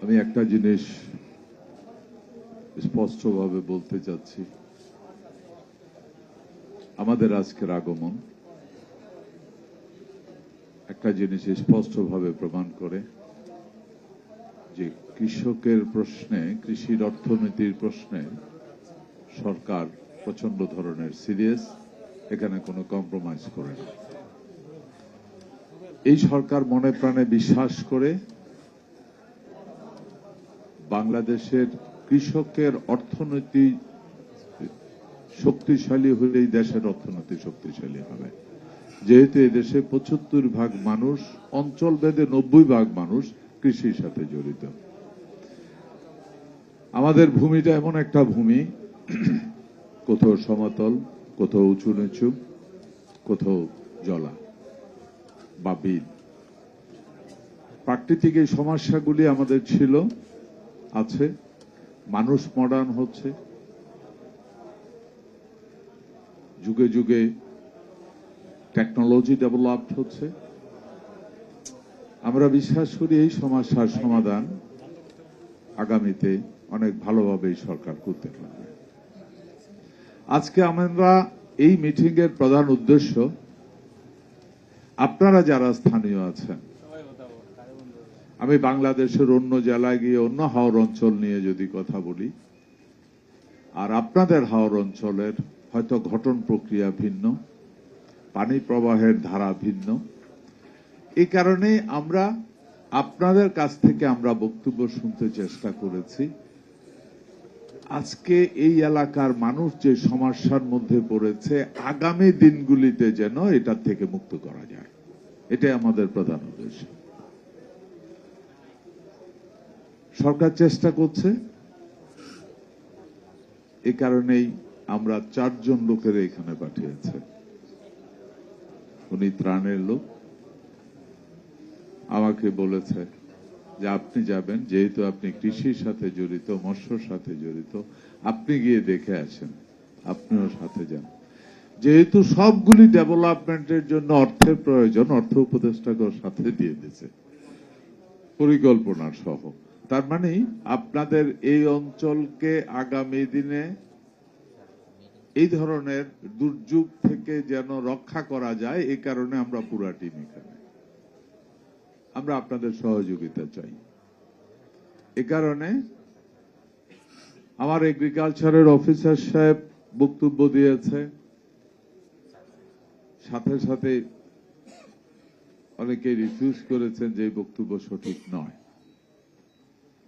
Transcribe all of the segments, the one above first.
আমি একটা জিনিস স্পষ্টভাবে বলতে চাচ্ছি, আমাদের আজকের আগমন একটা জিনিস স্পষ্টভাবে প্রমাণ করে যে কৃষকের প্রশ্নে, কৃষির অর্থনীতির প্রশ্নে সরকার প্রচন্ড ধরনের সিরিয়াস, এখানে কোনো কম্প্রোমাইজ করে না। এই সরকার মনে প্রাণে বিশ্বাস করে বাংলাদেশের কৃষকের অর্থনীতি শক্তিশালী হলেই দেশের অর্থনীতি শক্তিশালী হবে। যেহেতু এই দেশে ৭৫% মানুষ, অঞ্চল ভেদে ৯০% মানুষ কৃষির সাথে জড়িত। আমাদের ভূমিটা এমন একটা ভূমি, কোথাও সমতল, কোথাও উঁচু নিচু, কোথাও জলা বা বিল। প্রাকৃতিক এই সমস্যাগুলি আমাদের ছিল, আছে। মানুষ মডার্ন হচ্ছে, যুগে যুগে টেকনোলজি ডেভেলপড হচ্ছে। আমরা বিশ্বাস করি এই সমস্যার সমাধান আগামীতে অনেক ভালোভাবে সরকার করতে পারবে। আজকে আমরা এই মিটিং এর প্রধান উদ্দেশ্য, আপনারা যারা স্থানীয় আছেন, আমি বাংলাদেশের অন্য জেলায় গিয়ে অন্য হাওর অঞ্চল নিয়ে যদি কথা বলি, আর আপনাদের হাওর অঞ্চলের হয়তো ঘটন প্রক্রিয়া ভিন্ন, পানি প্রবাহের ধারা ভিন্ন। এই কারণে আমরা আপনাদের কাছ থেকে আমরা বক্তব্য শুনতে চেষ্টা করেছি। আজকে এই এলাকার মানুষ যে সমস্যার মধ্যে পড়েছে, আগামী দিনগুলিতে যেন এটা থেকে মুক্ত করা যায়, এটাই আমাদের প্রধান উদ্দেশ্য। সরকার চেষ্টা করছে, এই কারণেই আমরা ৪ জন লোকের এখানে পাঠিয়েছে। উনি ত্রাণের লোক, আমাকে বলেছে যে আপনি যাবেন, যেহেতু আপনি কৃষির সাথে জড়িত, মৎস্যর সাথে জড়িত, আপনি গিয়ে দেখে আসেন, আপনিও সাথে যান। যেহেতু সবগুলি ডেভেলপমেন্টের জন্য অর্থের প্রয়োজন, অর্থ উপদেষ্টাকেও সাথে দিয়ে দিয়েছে পরিকল্পনার সহ। তার মানে আপনাদের এই অঞ্চলকে আগামী দিনে এই ধরনের দুর্যোগ থেকে যেন রক্ষা করা যায়, এই কারণে আমরা পুরা টিম এখানে, আমরা আপনাদের সহযোগিতা চাই। এ কারণে আমার এগ্রিকালচারের অফিসার সাহেব বক্তব্য দিয়েছে, সাথে সাথে অনেকে রিফিউজ করেছেন যে এই বক্তব্য সঠিক নয়।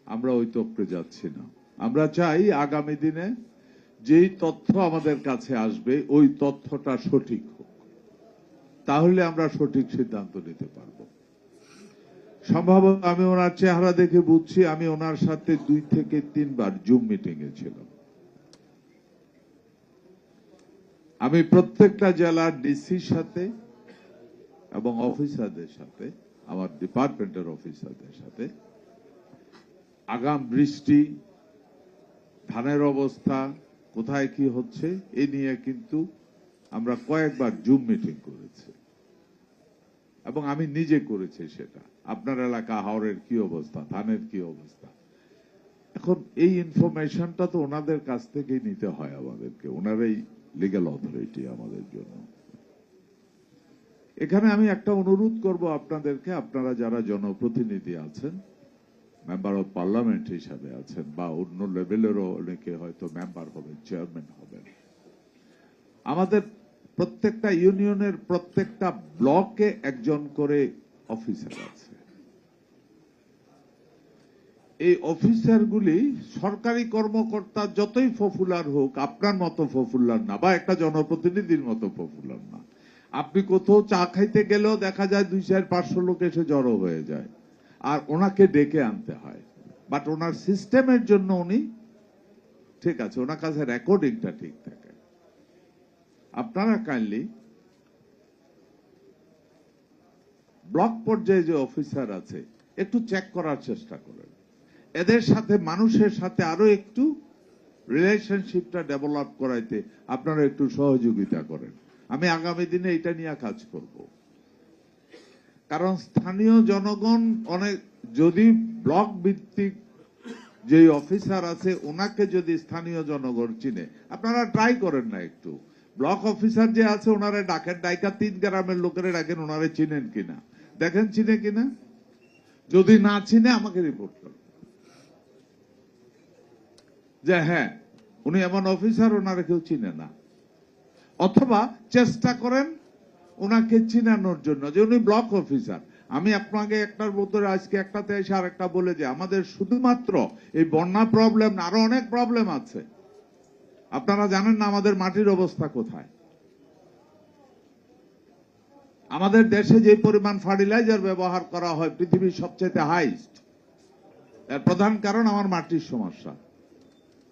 আমরা ওই তত্ত্বে যাচ্ছি না। আমরা চাই আগামী দিনে যেই তথ্য আমাদের কাছে আসবে ওই তথ্যটা সঠিক হোক, তাহলে আমরা সঠিক সিদ্ধান্ত নিতে পারব। সম্ভবত আমি ওনার চেহারা দেখে বুঝছি, আমি ওনার সাথে ২ থেকে ৩ বার জুম মিটিং এ ছিলাম। আমি প্রত্যেকটা জেলার ডিসির সাথে এবং অফিসারদের সাথে, আমার ডিপার্টমেন্টের অফিসারদের সাথে আগাম বৃষ্টি, ধানের অবস্থা, কোথায় কি হচ্ছে এ নিয়ে কিন্তু আমরা কয়েকবার জুম মিটিং করেছি এবং আমি নিজে করেছি সেটা। আপনার এলাকা হাওরের কি অবস্থা, ধানের কি অবস্থা, এখন এই ইনফরমেশনটা তো ওনাদের কাছ থেকেই নিতে হয় আমাদেরকে, ওনারাই লিগ্যাল অথরিটি আমাদের জন্য। এখানে আমি একটা অনুরোধ করব আপনাদেরকে, আপনারা যারা জনপ্রতিনিধি আছেন, মেম্বার অফ পার্লামেন্ট হিসাবে আছেন, বা অন্য লেভেলেরও অনেকে হয়তো মেম্বার হবেন, চেয়ারম্যান হবেন, আমাদের প্রত্যেকটা ইউনিয়নের প্রত্যেকটা ব্লকে একজন করে অফিসার আছে। এই অফিসারগুলি সরকারি কর্মকর্তা যতই পপুলার হোক, আপনার মতো পপুলার না, বা একটা জনপ্রতিনিধির মতো পপুলার না। আপনি কোথাও চা খাইতে গেলেও দেখা যায় ২০০-৫০০ লোক এসে জড়ো হয়ে যায়, আর ওনাকে ডেকে আনতে হয়। বাট ওনার সিস্টেমের জন্য উনি ঠিক আছে, ওনার কাছে রেকর্ডিংটা ঠিক থাকে। আপনারা কাইন্ডলি ব্লক পর্যায়ে যে অফিসার আছে একটু চেক করার চেষ্টা করেন, এদের সাথে মানুষের সাথে আরো একটু রিলেশনশিপটা ডেভেলপ করাইতে আপনারা একটু সহযোগিতা করেন। আমি আগামী দিনে এটা নিয়ে কাজ করব, কারণ স্থানীয় জনগণ অনেক যদি ব্লক ভিত্তিক যে অফিসার আছে ওনাকে যদি স্থানীয় জনগণ চিনে, আপনারা ট্রাই করেন না একটু, ব্লক অফিসার যে আছে ওনারে ডাকেন, ডাইকা 3 গ্রামের লোকেরা ডাকেন, ওনারে চিনেন কিনা দেখেন, চিনে কিনা। যদি না চিনে আমাকে রিপোর্ট করেন যে হ্যাঁ উনি এমন অফিসার, ওনারে কেউ চিনে না। অথবা চেষ্টা করেন ওনাকে চিনানোর জন্য যে উনি ব্লক অফিসার। আমি আপনাকে একটার ভিতরে আজকে একটাতে এসে আর একটা বলে যে আমাদের শুধুমাত্র এই বন্যা প্রবলেম না, আরো অনেক প্রবলেম আছে। আপনারা জানেন না আমাদের মাটির অবস্থা কোথায়। আমাদের দেশে যে পরিমাণ ফার্টিলাইজার ব্যবহার করা হয় পৃথিবীর সবচেয়ে হাইস্ট, এর প্রধান কারণ আমার মাটির সমস্যা।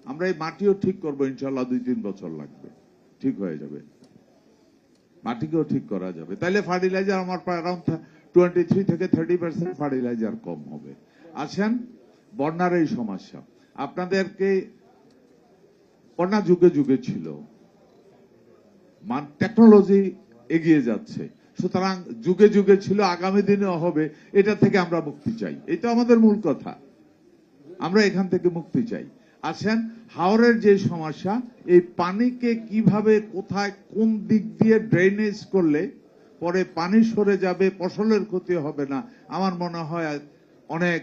আমরা এই মাটিও ঠিক করবো ইনশাল্লাহ, 2-3 বছর লাগবে, ঠিক হয়ে যাবে। মাটিকেও ঠিক করা যাবে, তাইলে ফার্টিলাইজার আমার প্রায় অ্যারাউন্ড 23 থেকে 30% ফার্টিলাইজার কম হবে। আসেন বন্যার এই সমস্যা, আপনাদেরকে বন্যা যুগে যুগে ছিল, টেকনোলজি এগিয়ে যাচ্ছে, সুতরাং যুগে যুগে ছিল, আগামী দিনেও হবে। এটা থেকে আমরা মুক্তি চাই, এটা আমাদের মূল কথা। আমরা এখান থেকে মুক্তি চাই। আসেন হাওরের যে সমস্যা, এই পানিকে কিভাবে কোথায় কোন দিক দিয়ে ড্রেনেজ করলে পরে পানি সরে যাবে, ফসলের ক্ষতি হবে না, আমার মনে হয় অনেক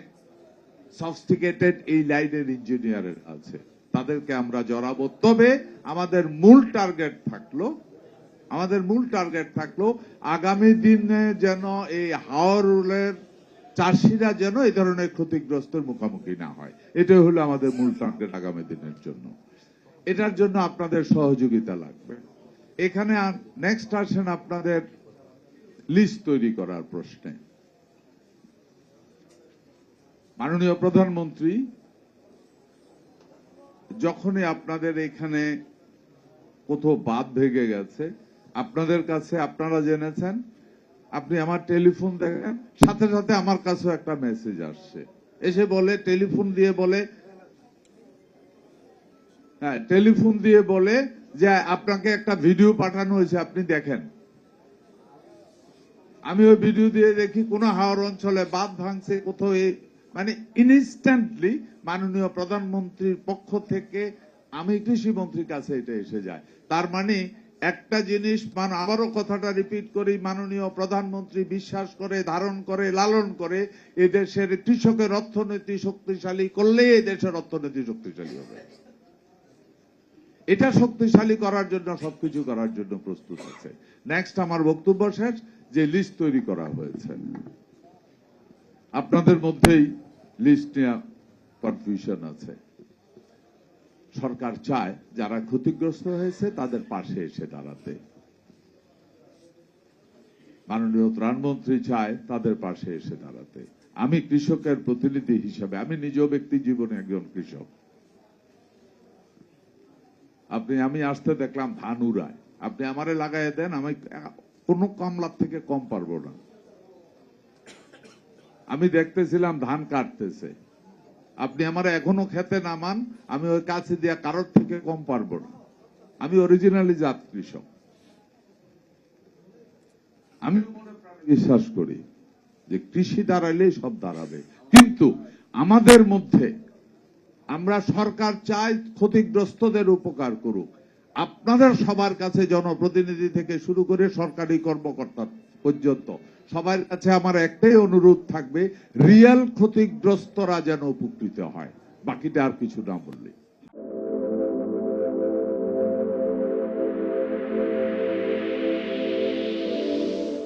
সফিস্টিকেটেড এই লাইনের ইঞ্জিনিয়ারের আছে, তাদেরকে আমরা জড়াবো। তবে আমাদের মূল টার্গেট থাকলো আগামী দিনে যেন এই হাওরের চাষিরা যেন এই ধরনের ক্ষতিগ্রস্তের মুখোমুখি না হয়। এটাই হলো আমাদের মূল টার্গেট আগামী দিনের জন্য। এটার জন্য আপনাদের সহযোগিতা লাগবে। এখানে নেক্সট আসেন আপনাদের লিস্ট তৈরি করার প্রশ্নে। মাননীয় প্রধানমন্ত্রী যখনই আপনাদের এখানে কোথাও বাঁধ ভেঙে গেছে, আপনাদের কাছে আপনারা জেনেছেন, আপনি আমার টেলিফোন দেখেন, সাথে সাথে আমার কাছেও একটা মেসেজ আসছে, এসে বলে টেলিফোন দিয়ে বলে যে আপনাকে একটা ভিডিও পাঠানো হয়েছে, আপনি দেখেন। আমি ওই ভিডিও দিয়ে দেখি কোন হাওর অঞ্চলে বাঁধ ভাঙছে কোথাও, মানে ইনস্ট্যান্টলি মাননীয় প্রধানমন্ত্রীর পক্ষ থেকে আমি কৃষি মন্ত্রীর কাছে এটা এসে যায়। তার মানে একটা জিনিস, আবারও কথাটা রিপিট করি, মাননীয় প্রধানমন্ত্রী বিশ্বাস করে, ধারণ করে, লালন করে, এদেশের কৃষকের অর্থনীতি শক্তিশালী করলে এদেশের অর্থনীতি শক্তিশালী হবে। এটা শক্তিশালী করার জন্য সবকিছু করার জন্য প্রস্তুত আছে। নেক্সট আমার বক্তব্য শেষ, যে লিস্ট তৈরি করা হয়েছে, আপনাদের মধ্যেই লিস্ট নিয়ে কনফিউশন আছে। সরকার চায় যারা ক্ষতিগ্রস্ত হয়েছে তাদের পাশে এসে দাঁড়াতে, মাননীয় প্রধানমন্ত্রী চায় তাদের পাশে এসে দাঁড়াতে। আমি কৃষকের প্রতিনিধি হিসেবে, আমি নিজেও ব্যক্তি জীবনে একজন কৃষক। আমি আসতে দেখলাম ধান উড়ায়, আপনি আমারে লাগাই দেন, আমি কোন কামলার থেকে কম পারবো না। আমি দেখতেছিলাম ধান কাটতেছে, আপনি আমার এখনো খেতে নামান, আমি ওই কাছে দিয়া কারোর থেকে কম পারবো না। আমি অরিজিনালি জাত কৃষক। আমি বিশ্বাস করি যে কৃষি দাঁড়াইলে সব দাঁড়াবে, কিন্তু আমাদের মধ্যে আমরা, সরকার চাই ক্ষতিগ্রস্তদের উপকার করুক। আপনাদের সবার কাছে, জনপ্রতিনিধি থেকে শুরু করে সরকারি কর্মকর্তা পর্যন্ত সবার কাছে আমার একটাই অনুরোধ থাকবে, রিয়েল ক্ষতিগ্রস্তরা যেন উপকৃত হয়, বাকিটা আর কিছু না বললে।